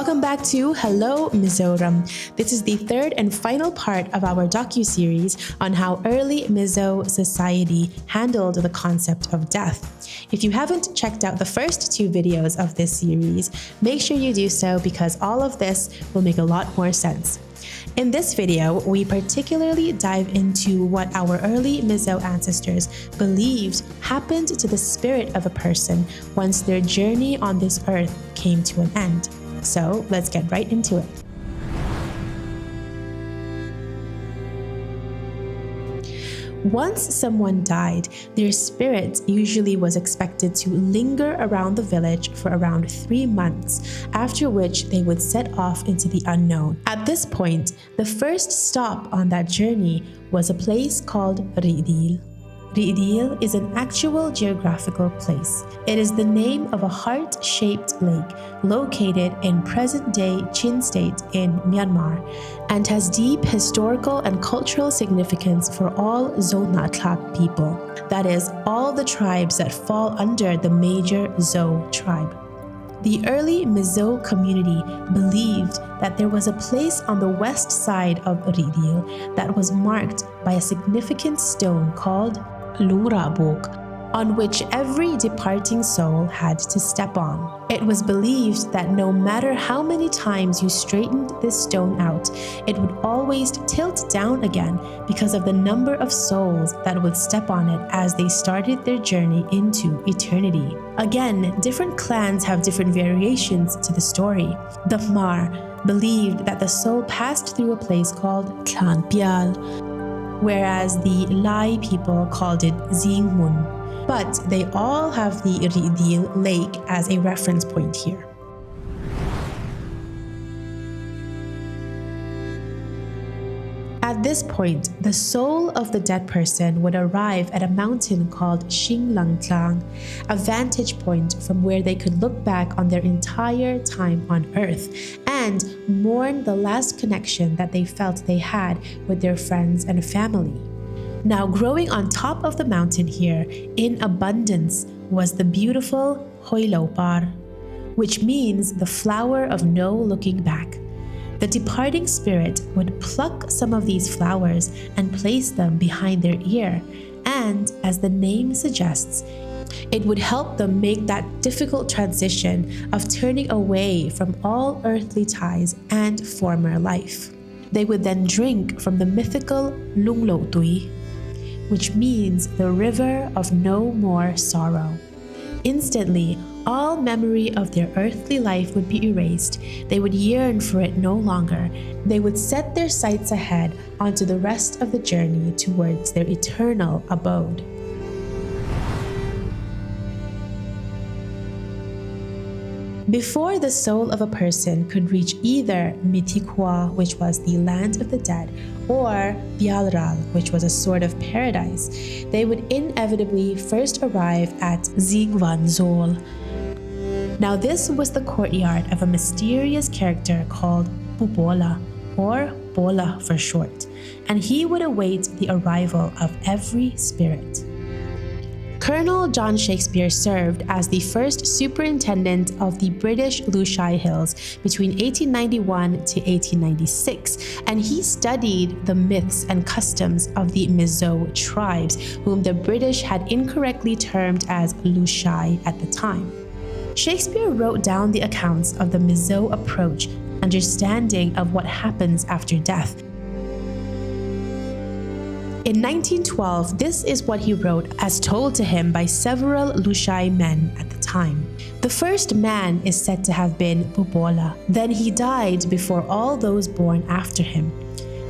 Welcome back to Hello Mizoram. This is the third and final part of our docu-series on how early Mizo society handled the concept of death. If you haven't checked out the first two videos of this series, make sure you do so because all of this will make a lot more sense. In this video, we particularly dive into what our early Mizo ancestors believed happened to the spirit of a person once their journey on this earth came to an end. So let's get right into it. Once someone died, their spirit usually was expected to linger around the village for around 3 months, after which they would set off into the unknown. At this point, the first stop on that journey was a place called Rih Dil. Rih Dil is an actual geographical place. It is the name of a heart-shaped lake located in present-day Chin state in Myanmar and has deep historical and cultural significance for all Zohnahthlak people. That is, all the tribes that fall under the major Zo tribe. The early Mizo community believed that there was a place on the west side of Rih Dil that was marked by a significant stone called on which every departing soul had to step on. It was believed that no matter how many times you straightened this stone out, it would always tilt down again because of the number of souls that would step on it as they started their journey into eternity. Again, different clans have different variations to the story. The Khmer believed that the soul passed through a place called Pialral, whereas the Lai people called it Zingmun. But they all have the Rih Dil Lake as a reference point here. At this point, the soul of the dead person would arrive at a mountain called Hringlang Tlang, a vantage point from where they could look back on their entire time on Earth and mourn the last connection that they felt they had with their friends and family. Now, growing on top of the mountain here, in abundance, was the beautiful Hoi Laupar, which means the flower of no looking back. The departing spirit would pluck some of these flowers and place them behind their ear, and as the name suggests, it would help them make that difficult transition of turning away from all earthly ties and former life. They would then drink from the mythical Lalsangpuii, which means the river of no more sorrow. Instantly, all memory of their earthly life would be erased. They would yearn for it no longer. They would set their sights ahead onto the rest of the journey towards their eternal abode. Before the soul of a person could reach either Mitikwa, which was the land of the dead, or Pialral, which was a sort of paradise, they would inevitably first arrive at Zingwan Zol. Now this was the courtyard of a mysterious character called Pawla, or Pawla for short, and he would await the arrival of every spirit. Colonel John Shakespeare served as the first superintendent of the British Lushai Hills between 1891 to 1896, and he studied the myths and customs of the Mizo tribes, whom the British had incorrectly termed as Lushai at the time. Shakespeare wrote down the accounts of the Mizo approach, understanding of what happens after death. In 1912, this is what he wrote as told to him by several Lushai men at the time. The first man is said to have been Pawla. Then he died before all those born after him.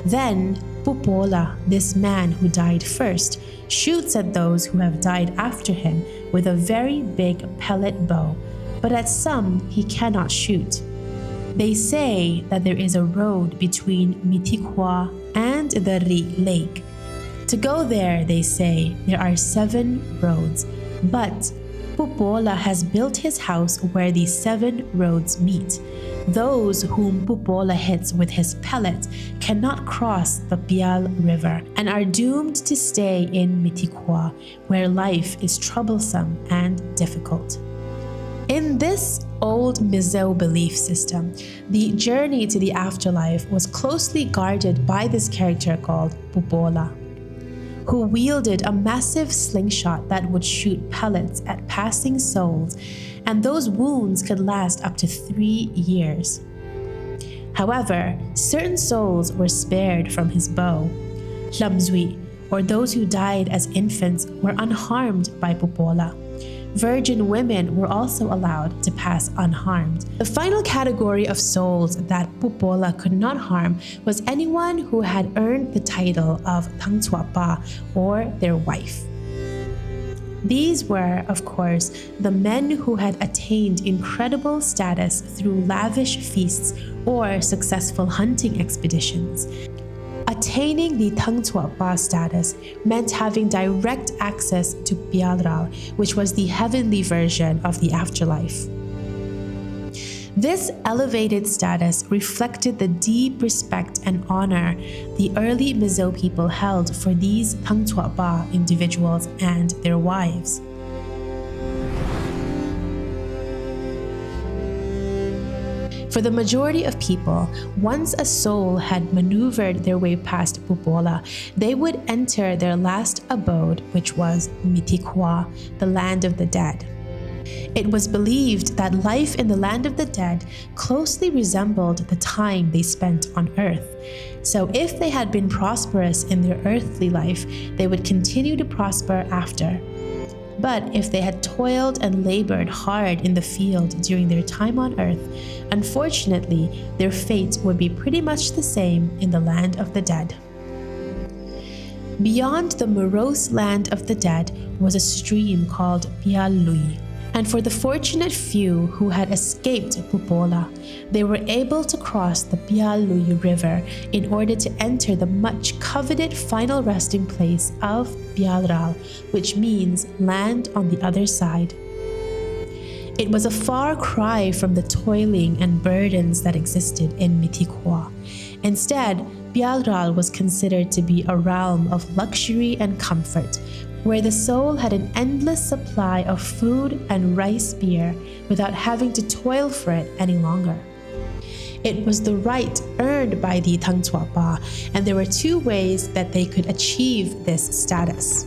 Then Pawla, this man who died first, shoots at those who have died after him with a very big pellet bow, but at some he cannot shoot. They say that there is a road between Mitikwa and the Rih Lake. To go there, they say, there are 7 roads, but Pawla has built his house where these 7 roads meet. Those whom Pawla hits with his pellet cannot cross the Pial River and are doomed to stay in Mitikwa, where life is troublesome and difficult. In this old Mizo belief system, the journey to the afterlife was closely guarded by this character called Pawla, who wielded a massive slingshot that would shoot pellets at passing souls, and those wounds could last up to 3 years. However, certain souls were spared from his bow. Lamzui, or those who died as infants, were unharmed by Pawla. Virgin women were also allowed to pass unharmed. The final category of souls that Pawla could not harm was anyone who had earned the title of Thangchwapa, or their wife. These were, of course, the men who had attained incredible status through lavish feasts or successful hunting expeditions. Attaining the Thangchwapa status meant having direct access to Pialral, which was the heavenly version of the afterlife. This elevated status reflected the deep respect and honor the early Mizo people held for these Thangchwapa individuals and their wives. For the majority of people, once a soul had maneuvered their way past Pawla, they would enter their last abode, which was Mitikwa, the land of the dead. It was believed that life in the land of the dead closely resembled the time they spent on earth. So if they had been prosperous in their earthly life, they would continue to prosper after. But if they had toiled and labored hard in the field during their time on earth, unfortunately, their fate would be pretty much the same in the land of the dead. Beyond the morose land of the dead was a stream called Pialral. And for the fortunate few who had escaped Pawla, they were able to cross the Pialral River in order to enter the much coveted final resting place of Pialral, which means land on the other side. It was a far cry from the toiling and burdens that existed in Mitikwa. Instead, Pialral was considered to be a realm of luxury and comfort, where the soul had an endless supply of food and rice beer without having to toil for it any longer. It was the right earned by the Thangchwapa, and there were 2 ways that they could achieve this status.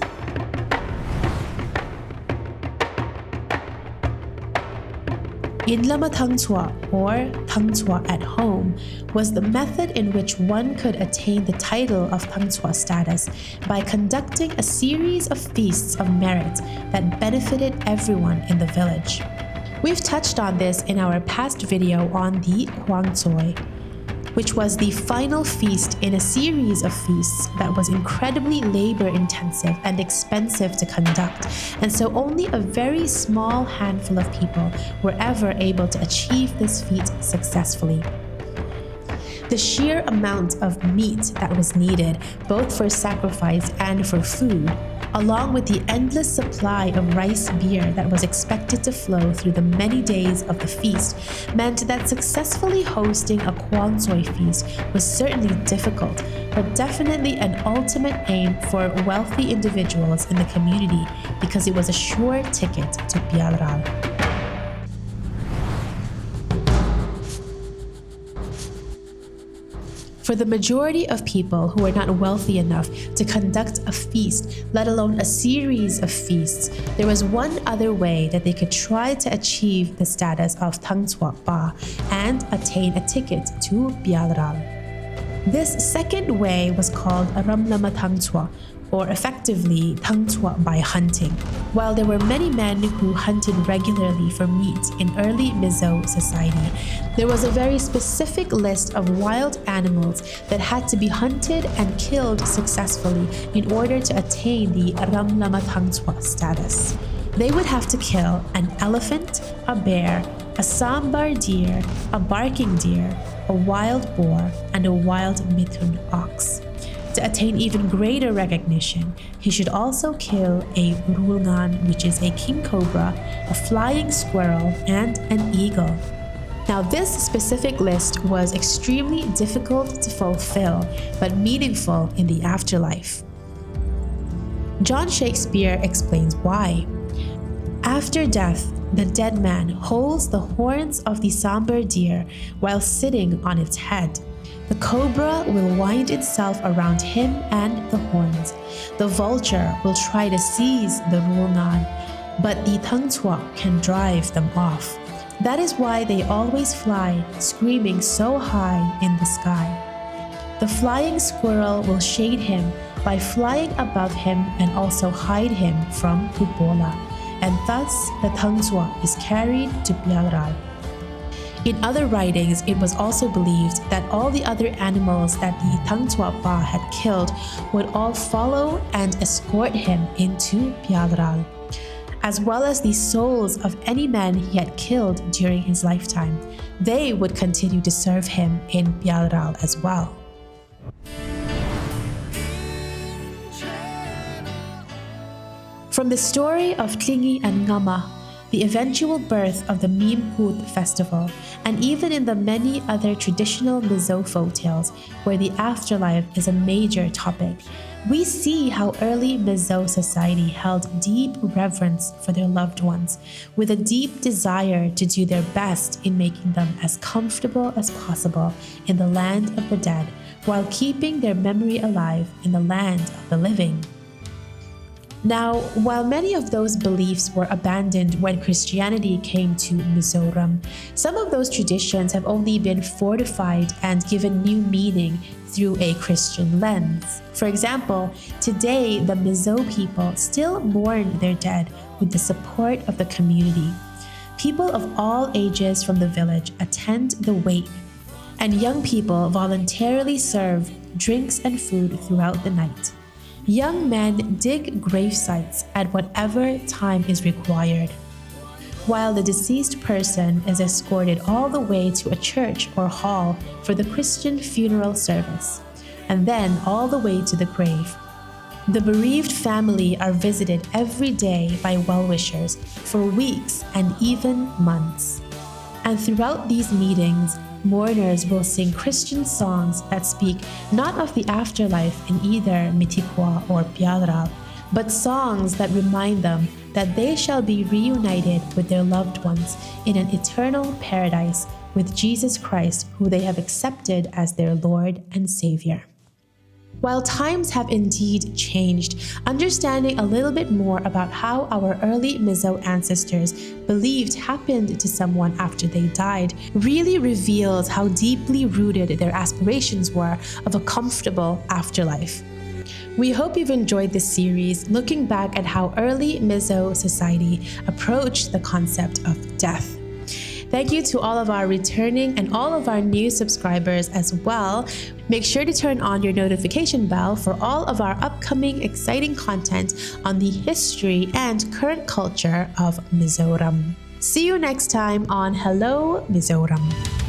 Inlama Thangchwa, or Thangchwa at home, was the method in which one could attain the title of Thangchwa status by conducting a series of feasts of merit that benefited everyone in the village. We've touched on this in our past video on the Hwangtsoi, which was the final feast in a series of feasts that was incredibly labor-intensive and expensive to conduct, and so only a very small handful of people were ever able to achieve this feat successfully. The sheer amount of meat that was needed, both for sacrifice and for food, along with the endless supply of rice beer that was expected to flow through the many days of the feast, meant that successfully hosting a Hwangtsoi feast was certainly difficult, but definitely an ultimate aim for wealthy individuals in the community because it was a sure ticket to Pialral. For the majority of people who were not wealthy enough to conduct a feast, let alone a series of feasts, there was one other way that they could try to achieve the status of Thangchwapa and attain a ticket to Pialral. This second way was called Ramlama Thangchwa, or effectively Thangchwa by hunting. While there were many men who hunted regularly for meat in early Mizo society, there was a very specific list of wild animals that had to be hunted and killed successfully in order to attain the Ramlama Thangchwa status. They would have to kill an elephant, a bear, a sambar deer, a barking deer, a wild boar, and a wild mithun ox. To attain even greater recognition, he should also kill a rulngan, which is a king cobra, a flying squirrel, and an eagle. Now, this specific list was extremely difficult to fulfill, but meaningful in the afterlife. John Shakespeare explains why. After death, the dead man holds the horns of the somber deer while sitting on its head. The cobra will wind itself around him and the horns. The vulture will try to seize the rulngan, but the thangtuak can drive them off. That is why they always fly, screaming so high in the sky. The flying squirrel will shade him by flying above him and also hide him from Pawla, and thus the thangtuak is carried to Pialral. In other writings, it was also believed that all the other animals that the thangtuak had killed would all follow and escort him into Pialral, as well as the souls of any men he had killed during his lifetime. They would continue to serve him in Pialral as well. From the story of Tlingi and Ngama, the eventual birth of the Pute festival, and even in the many other traditional Mizo folktales where the afterlife is a major topic, we see how early Mizo society held deep reverence for their loved ones, with a deep desire to do their best in making them as comfortable as possible in the land of the dead, while keeping their memory alive in the land of the living. Now, while many of those beliefs were abandoned when Christianity came to Mizoram, some of those traditions have only been fortified and given new meaning through a Christian lens. For example, today the Mizo people still mourn their dead with the support of the community. People of all ages from the village attend the wake, and young people voluntarily serve drinks and food throughout the night. Young men dig grave sites at whatever time is required, while the deceased person is escorted all the way to a church or hall for the Christian funeral service, and then all the way to the grave. The bereaved family are visited every day by well-wishers for weeks and even months. And throughout these meetings, mourners will sing Christian songs that speak not of the afterlife in either Mitikwa or Pialral, but songs that remind them that they shall be reunited with their loved ones in an eternal paradise with Jesus Christ, who they have accepted as their Lord and Savior. While times have indeed changed, understanding a little bit more about how our early Mizo ancestors believed happened to someone after they died really reveals how deeply rooted their aspirations were of a comfortable afterlife. We hope you've enjoyed this series looking back at how early Mizo society approached the concept of death. Thank you to all of our returning and all of our new subscribers as well. Make sure to turn on your notification bell for all of our upcoming exciting content on the history and current culture of Mizoram. See you next time on Hello Mizoram.